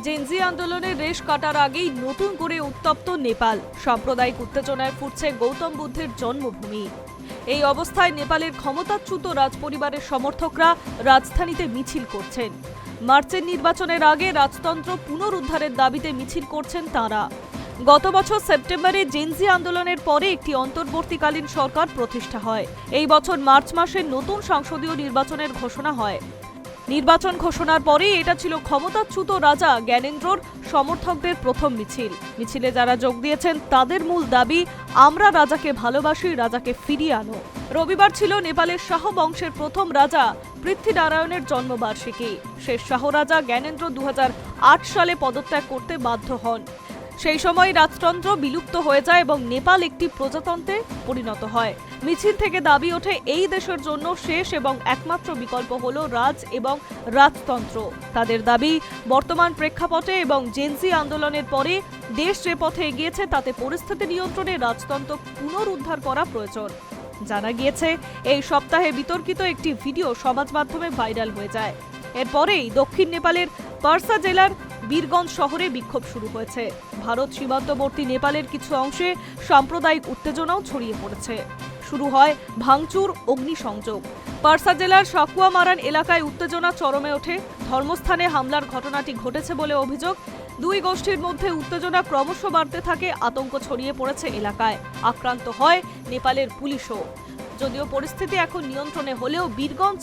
Gen Z আন্দোলনের রেশ কাটার আগেই নতুন করে উত্তপ্ত নেপাল। সাম্প্রদায়িক উত্তেজনায় ফুটছে গৌতম বুদ্ধের জন্মভূমি। এই অবস্থায় নেপালের ক্ষমতাচ্যুত রাজপরিবারের সমর্থকরা রাজধানীতে মিছিল করছেন। মার্চের নির্বাচনের আগে রাজতন্ত্র পুনরুদ্ধারের দাবিতে মিছিল করছেন তাঁরা। গত বছর সেপ্টেম্বরে জেনজি আন্দোলনের পরে একটি অন্তর্বর্তীকালীন সরকার প্রতিষ্ঠা হয়। এই বছর মার্চ মাসে নতুন সংসদীয় নির্বাচনের ঘোষণা হয়। নির্বাচন ঘোষণার পরেই এটা ছিল ক্ষমতাচ্যুত রাজা জ্ঞানেন্দ্রর সমর্থকদের প্রথম মিছিল। মিছিলে যারা যোগ দিয়েছেন তাদের মূল দাবি, আমরা রাজাকে ভালোবাসি, রাজাকে ফিরিয়ে আনো। রবিবার ছিল নেপালের শাহ বংশের প্রথম রাজা পৃথ্বীনারায়ণের জন্মবার্ষিকী। শেষ শাহ রাজা জ্ঞানেন্দ্র 2008 সালে পদত্যাগ করতে বাধ্য হন। সেই সময় রাজতন্ত্র বিলুপ্ত হয়ে যায় এবং নেপাল একটি প্রজাতন্ত্রে পরিণত হয়। মিছিল থেকে দাবি ওঠে, এই দেশের জন্য শেষ এবং একমাত্র বিকল্প হলো রাজ এবং রাজতন্ত্র। তাদের দাবি, বর্তমান প্রেক্ষাপটে এবং জেনজি আন্দোলনের পরে দেশ যে পথে এগিয়েছে তাতে পরিস্থিতি নিয়ন্ত্রণে রাজতন্ত্র পুনরুদ্ধার করা প্রয়োজন। জানা গিয়েছে, এই সপ্তাহে বিতর্কিত একটি ভিডিও সমাজ মাধ্যমে ভাইরাল হয়ে যায়। এরপরেই দক্ষিণ নেপালের পারসা জেলার বীরগঞ্জ শহরে বিক্ষোভ শুরু হয়েছে। ভারত সীমান্তবর্তী নেপালের কিছু অংশে সাম্প্রদায়িক উত্তেজনাও ছড়িয়ে পড়েছে। শুরু হয় ভাঙচুর, অগ্নিসংযোগ। পারসা জেলার সাকুয়া মারান এলাকায় উত্তেজনা চরমে ওঠে। ধর্মস্থানে হামলার ঘটনাটি ঘটেছে বলে অভিযোগ। দুই গোষ্ঠীর মধ্যে উত্তেজনা ক্রমশ বাড়তে থাকে, আতঙ্ক ছড়িয়ে পড়েছে এলাকায়। আক্রান্ত হয় নেপালের পুলিশও। যদিও পরিস্থিতি এখন নিয়ন্ত্রণে হলেও বীরগঞ্জ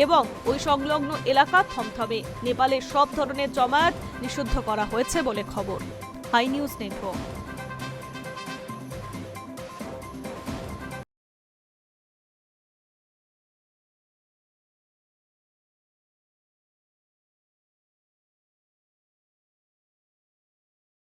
এবং ওই সংলগ্ন এলাকা থমথমে। নেপালে সব ধরনের জমায়েত নিষিদ্ধ করা হয়েছে বলে খবর। Hi news network.